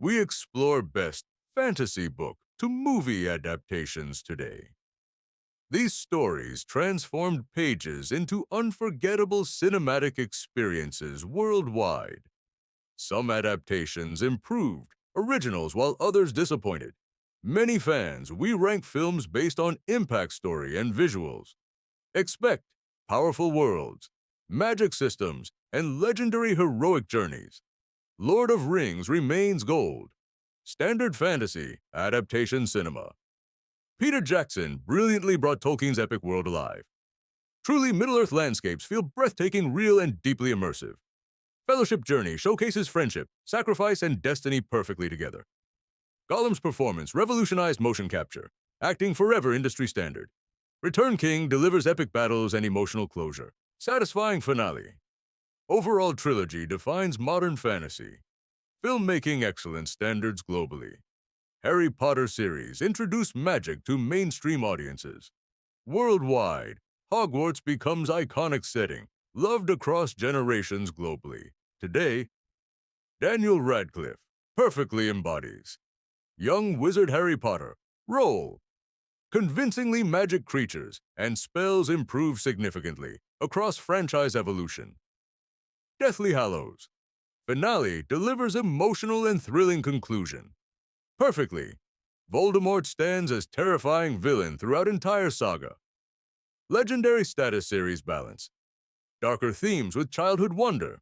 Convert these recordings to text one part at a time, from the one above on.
we explore best fantasy book to movie adaptations today. These stories transformed pages into unforgettable cinematic experiences worldwide. Some adaptations improved originals while others disappointed. Many fans, we rank films based on impact story and visuals. Expect powerful worlds, magic systems, and legendary heroic journeys. Lord of Rings remains gold. Standard fantasy, adaptation cinema. Peter Jackson brilliantly brought Tolkien's epic world alive. Truly, Middle-earth landscapes feel breathtaking, real, and deeply immersive. Fellowship Journey showcases friendship, sacrifice, and destiny perfectly together. Gollum's performance revolutionized motion capture, acting forever industry standard. Return King delivers epic battles and emotional closure. Satisfying finale. Overall trilogy defines modern fantasy. Filmmaking excellence standards globally. Harry Potter series introduce magic to mainstream audiences. Worldwide, Hogwarts becomes iconic setting, loved across generations globally. Today, Daniel Radcliffe perfectly embodies. Young wizard Harry Potter, role. Convincingly magic creatures and spells improve significantly across franchise evolution. Deathly Hallows. Finale delivers emotional and thrilling conclusion. Perfectly. Voldemort stands as terrifying villain throughout entire saga. Legendary status series balance. Darker themes with childhood wonder.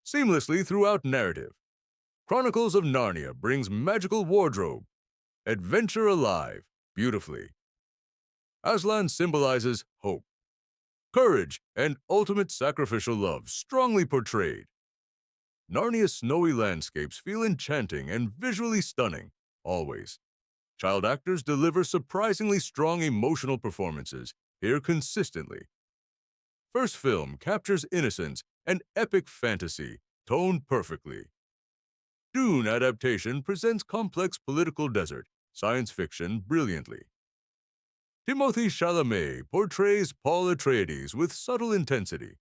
Seamlessly throughout narrative. Chronicles of Narnia brings magical wardrobe. Adventure alive, beautifully. Aslan symbolizes hope. Courage and ultimate sacrificial love strongly portrayed. Narnia's snowy landscapes feel enchanting and visually stunning, always. Child actors deliver surprisingly strong emotional performances, here consistently. First film captures innocence and epic fantasy, toned perfectly. Dune adaptation presents complex political desert, science fiction brilliantly. Timothée Chalamet portrays Paul Atreides with subtle intensity.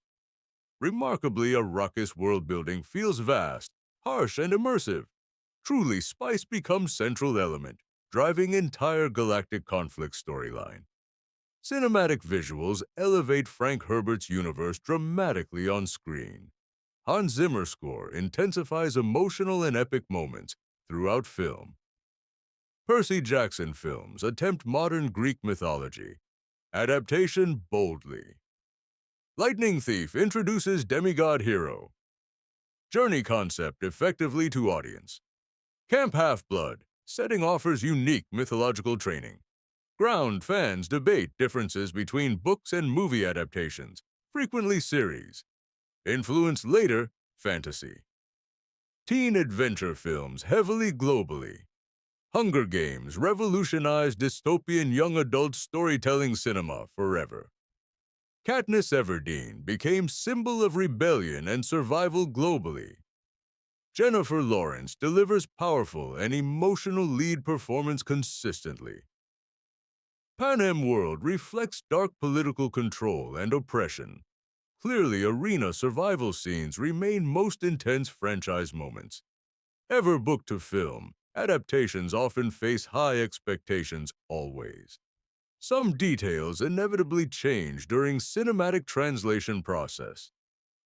Remarkably, Arrakis world-building feels vast, harsh, and immersive. Truly, spice becomes central element, driving entire galactic conflict storyline. Cinematic visuals elevate Frank Herbert's universe dramatically on screen. Hans Zimmer score intensifies emotional and epic moments throughout film. Percy Jackson films attempt modern Greek mythology. Adaptation boldly. Lightning Thief introduces demigod hero. Journey concept effectively to audience. Camp Half-Blood setting offers unique mythological training. Ground fans debate differences between books and movie adaptations, frequently series. Influence later, fantasy. Teen adventure films heavily globally. Hunger Games revolutionized dystopian young adult storytelling cinema forever. Katniss Everdeen became symbol of rebellion and survival globally. Jennifer Lawrence delivers powerful and emotional lead performance consistently. Panem World reflects dark political control and oppression. Clearly, arena survival scenes remain most intense franchise moments. Ever booked to film, adaptations often face high expectations always. Some details inevitably change during cinematic translation process.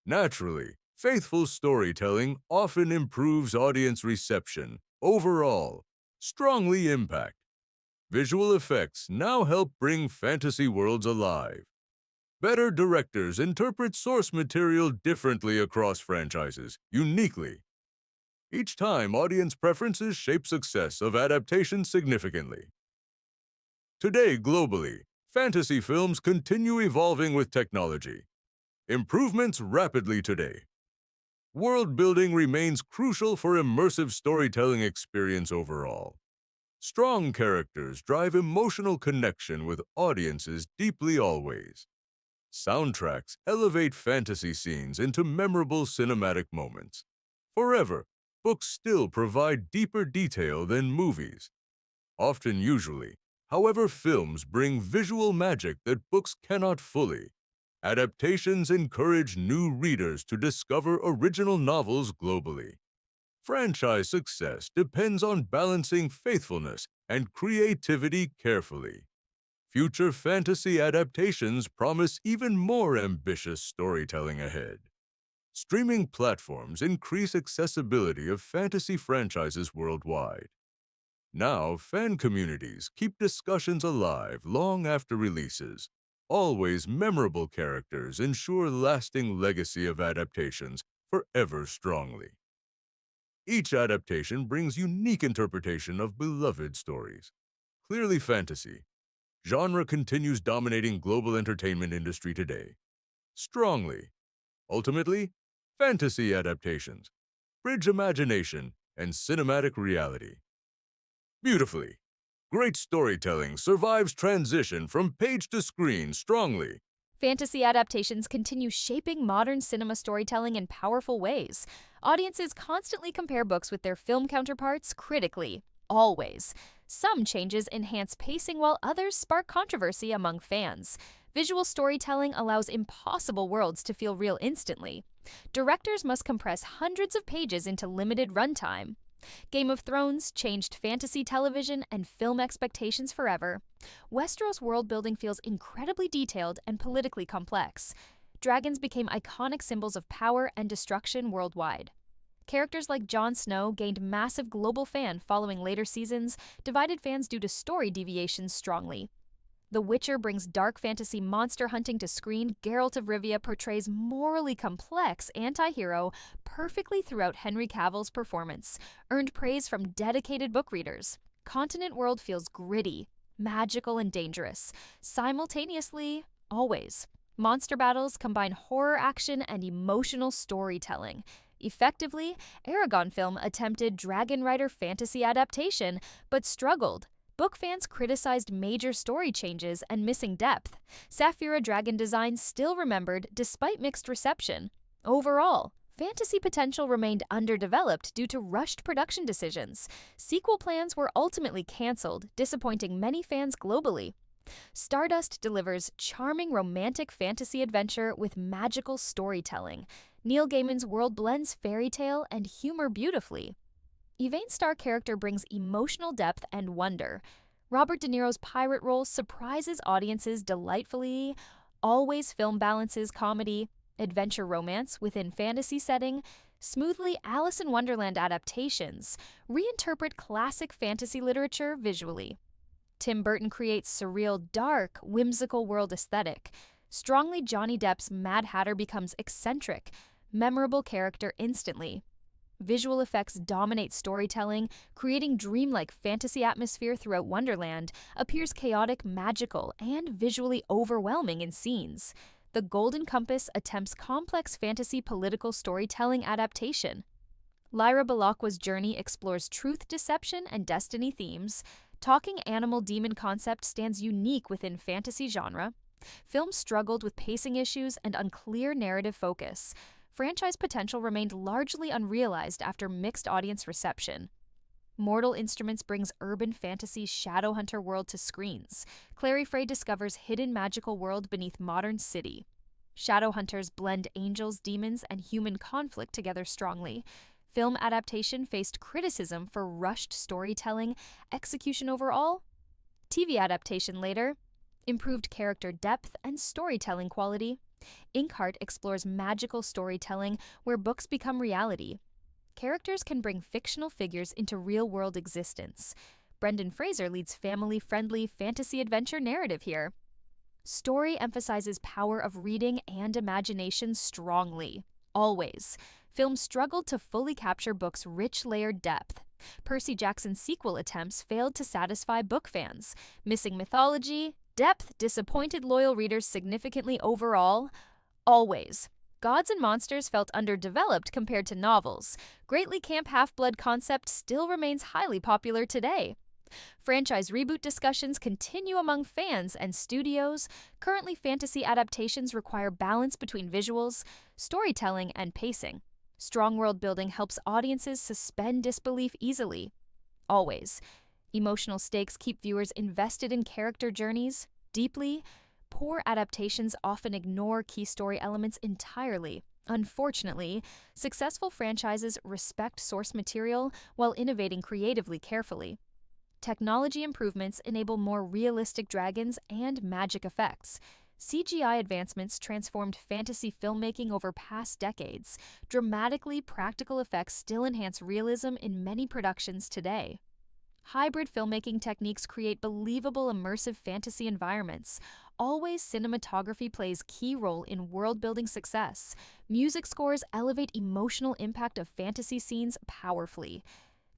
Naturally, faithful storytelling often improves audience reception. Overall, strongly impact. Visual effects now help bring fantasy worlds alive. Better directors interpret source material differently across franchises, uniquely. Each time, audience preferences shape success of adaptations significantly. Today, globally, fantasy films continue evolving with technology. Improvements rapidly today. World building remains crucial for immersive storytelling experience overall. Strong characters drive emotional connection with audiences deeply always. Soundtracks elevate fantasy scenes into memorable cinematic moments. Forever, books still provide deeper detail than movies. Often usually, however, films bring visual magic that books cannot fully. Adaptations encourage new readers to discover original novels globally. Franchise success depends on balancing faithfulness and creativity carefully. Future fantasy adaptations promise even more ambitious storytelling ahead. Streaming platforms increase accessibility of fantasy franchises worldwide. Now, fan communities keep discussions alive long after releases. Always memorable characters ensure lasting legacy of adaptations forever strongly. Each adaptation brings unique interpretation of beloved stories. Clearly fantasy, genre continues dominating global entertainment industry today. Strongly, ultimately, fantasy adaptations bridge imagination and cinematic reality. Beautifully, great storytelling survives transition from page to screen strongly. Fantasy adaptations continue shaping modern cinema storytelling in powerful ways. Audiences constantly compare books with their film counterparts critically, always. Some changes enhance pacing while others spark controversy among fans. Visual storytelling allows impossible worlds to feel real instantly. Directors must compress hundreds of pages into limited runtime. Game of Thrones changed fantasy television and film expectations forever. Westeros world building feels incredibly detailed and politically complex. Dragons became iconic symbols of power and destruction worldwide. Characters like Jon Snow gained massive global fan following later seasons, divided fans due to story deviations strongly. The Witcher brings dark fantasy monster hunting to screen. Geralt of Rivia portrays morally complex anti-hero perfectly throughout. Henry Cavill's performance earned praise from dedicated book readers. Continent World feels gritty, magical, and dangerous. Simultaneously, always. Monster battles combine horror action and emotional storytelling. Effectively, Aragon Film attempted Dragon Rider fantasy adaptation, but struggled. Book fans criticized major story changes and missing depth. Saphira Dragon design still remembered despite mixed reception. Overall, fantasy potential remained underdeveloped due to rushed production decisions. Sequel plans were ultimately canceled, disappointing many fans globally. Stardust delivers charming romantic fantasy adventure with magical storytelling. Neil Gaiman's world blends fairy tale and humor beautifully. Yvain's star character brings emotional depth and wonder. Robert De Niro's pirate role surprises audiences delightfully. Always film balances comedy, adventure romance within fantasy setting. Smoothly Alice in Wonderland adaptations reinterpret classic fantasy literature visually. Tim Burton creates surreal, dark, whimsical world aesthetic. Strongly Johnny Depp's Mad Hatter becomes eccentric, memorable character instantly. Visual effects dominate storytelling, creating dreamlike fantasy atmosphere throughout Wonderland, appears chaotic, magical, and visually overwhelming in scenes. The Golden Compass attempts complex fantasy political storytelling adaptation. Lyra Belacqua's journey explores truth, deception, and destiny themes. Talking animal demon concept stands unique within fantasy genre. Film struggled with pacing issues and unclear narrative focus. Franchise potential remained largely unrealized after mixed audience reception. Mortal Instruments brings urban fantasy's Shadowhunter world to screens. Clary Frey discovers hidden magical world beneath modern city. Shadowhunters blend angels, demons, and human conflict together strongly. Film adaptation faced criticism for rushed storytelling, execution overall. TV adaptation later improved character depth and storytelling quality. Inkheart explores magical storytelling where books become reality. Characters can bring fictional figures into real-world existence. Brendan Fraser leads family-friendly fantasy adventure narrative here. Story emphasizes power of reading and imagination strongly. Always. Films struggled to fully capture books' rich layered depth. Percy Jackson's sequel attempts failed to satisfy book fans. Missing mythology, depth disappointed loyal readers significantly overall. Always. Gods and Monsters felt underdeveloped compared to novels. Greatly Camp Half-Blood concept still remains highly popular today. Franchise reboot discussions continue among fans and studios. Currently, fantasy adaptations require balance between visuals, storytelling, and pacing. Strong world building helps audiences suspend disbelief easily. Always. Emotional stakes keep viewers invested in character journeys deeply. Poor adaptations often ignore key story elements entirely. Unfortunately, successful franchises respect source material while innovating creatively carefully. Technology improvements enable more realistic dragons and magic effects. CGI advancements transformed fantasy filmmaking over past decades. Dramatically practical effects still enhance realism in many productions today. Hybrid filmmaking techniques create believable immersive fantasy environments. Always cinematography plays key role in world-building success. Music scores elevate emotional impact of fantasy scenes powerfully.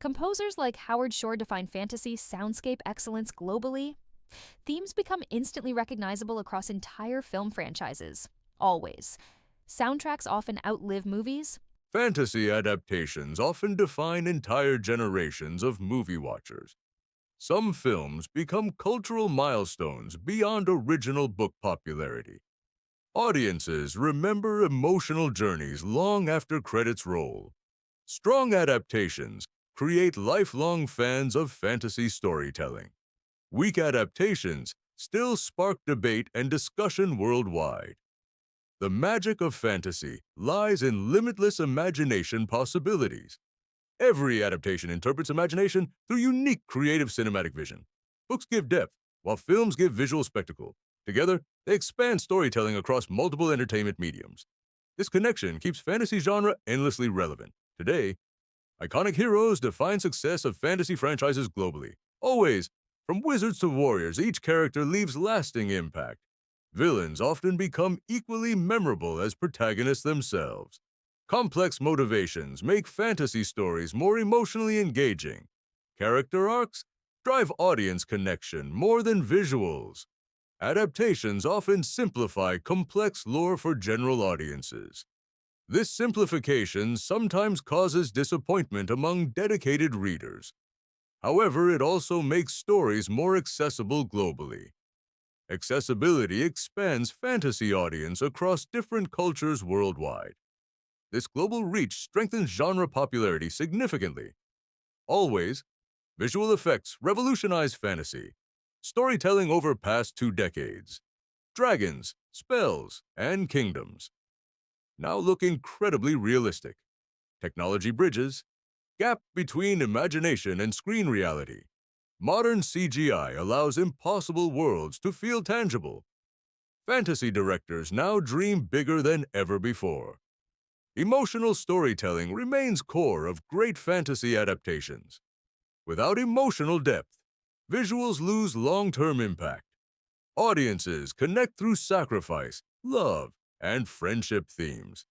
Composers like Howard Shore define fantasy soundscape excellence globally. Themes become instantly recognizable across entire film franchises. Always. Soundtracks often outlive movies. Fantasy adaptations often define entire generations of movie watchers. Some films become cultural milestones beyond original book popularity. Audiences remember emotional journeys long after credits roll. Strong adaptations create lifelong fans of fantasy storytelling. Weak adaptations still spark debate and discussion worldwide. The magic of fantasy lies in limitless imagination possibilities. Every adaptation interprets imagination through unique creative cinematic vision. Books give depth, while films give visual spectacle. Together, they expand storytelling across multiple entertainment mediums. This connection keeps fantasy genre endlessly relevant. Today, iconic heroes define success of fantasy franchises globally. Always, from wizards to warriors, each character leaves lasting impact. Villains often become equally memorable as protagonists themselves. Complex motivations make fantasy stories more emotionally engaging. Character arcs drive audience connection more than visuals. Adaptations often simplify complex lore for general audiences. This simplification sometimes causes disappointment among dedicated readers. However, it also makes stories more accessible globally. Accessibility expands fantasy audience across different cultures worldwide. This global reach strengthens genre popularity significantly. Always, visual effects revolutionize fantasy, storytelling over past 2 decades. Dragons, spells, and kingdoms now look incredibly realistic. Technology bridges, gap between imagination and screen reality. Modern CGI allows impossible worlds to feel tangible. Fantasy directors now dream bigger than ever before. Emotional storytelling remains core of great fantasy adaptations. Without emotional depth, visuals lose long-term impact. Audiences connect through sacrifice, love, and friendship themes.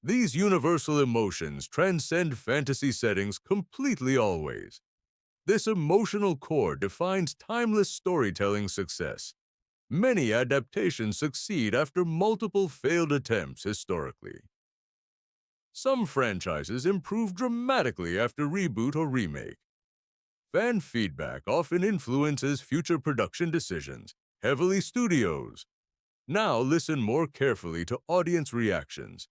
These universal emotions transcend fantasy settings completely always. This emotional core defines timeless storytelling success. Many adaptations succeed after multiple failed attempts historically. Some franchises improve dramatically after reboot or remake. Fan feedback often influences future production decisions. Heavily studios now listen more carefully to audience reactions.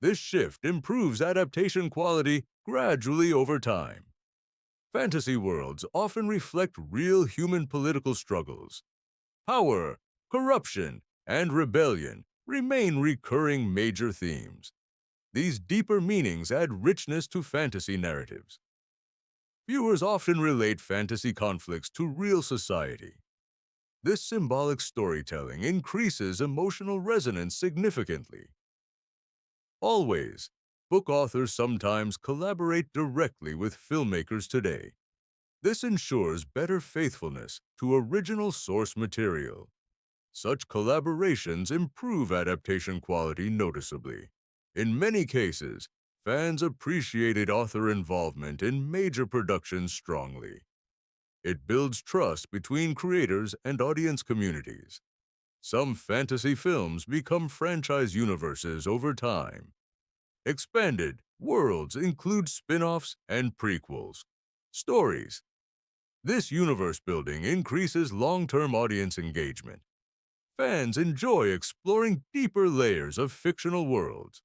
This shift improves adaptation quality gradually over time. Fantasy worlds often reflect real human political struggles. Power, corruption, and rebellion remain recurring major themes. These deeper meanings add richness to fantasy narratives. Viewers often relate fantasy conflicts to real society. This symbolic storytelling increases emotional resonance significantly. Always, book authors sometimes collaborate directly with filmmakers today. This ensures better faithfulness to original source material. Such collaborations improve adaptation quality noticeably. In many cases, fans appreciated author involvement in major productions strongly. It builds trust between creators and audience communities. Some fantasy films become franchise universes over time. Expanded worlds include spin-offs and prequels. Stories. This universe building increases long-term audience engagement. Fans enjoy exploring deeper layers of fictional worlds.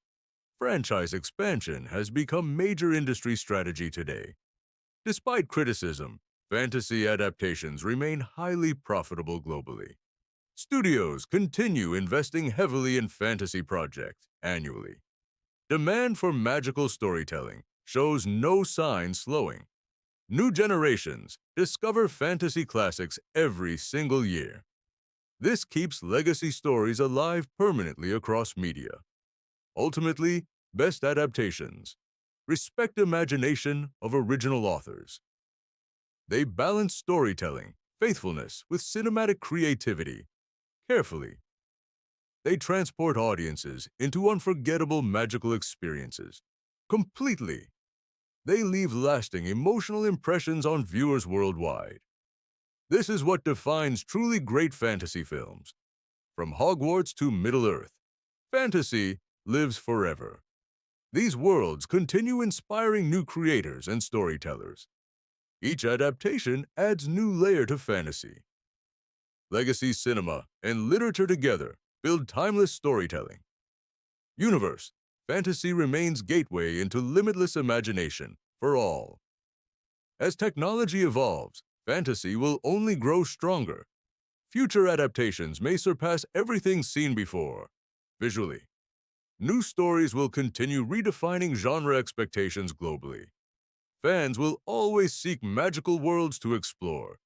Franchise expansion has become major industry strategy today. Despite criticism, fantasy adaptations remain highly profitable globally. Studios continue investing heavily in fantasy projects annually. Demand for magical storytelling shows no sign slowing. New generations discover fantasy classics every single year. This keeps legacy stories alive permanently across media. Ultimately, best adaptations respect imagination of original authors. They balance storytelling, faithfulness with cinematic creativity. Carefully, they transport audiences into unforgettable magical experiences. Completely, they leave lasting emotional impressions on viewers worldwide. This is what defines truly great fantasy films. From Hogwarts to Middle-earth, fantasy lives forever. These worlds continue inspiring new creators and storytellers. Each adaptation adds new layer to fantasy. Legacy cinema and literature together build timeless storytelling. Universe, fantasy remains gateway into limitless imagination for all. As technology evolves, fantasy will only grow stronger. Future adaptations may surpass everything seen before. Visually, new stories will continue redefining genre expectations globally. Fans will always seek magical worlds to explore.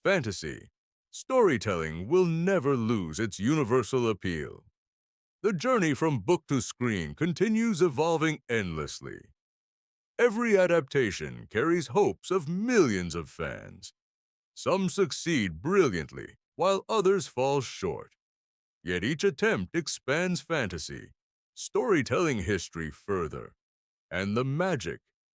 Fantasy, storytelling will never lose its universal appeal. The journey from book to screen continues evolving endlessly. Every adaptation carries hopes of millions of fans. Some succeed brilliantly, while others fall short. Yet each attempt expands fantasy, storytelling history further, and the magic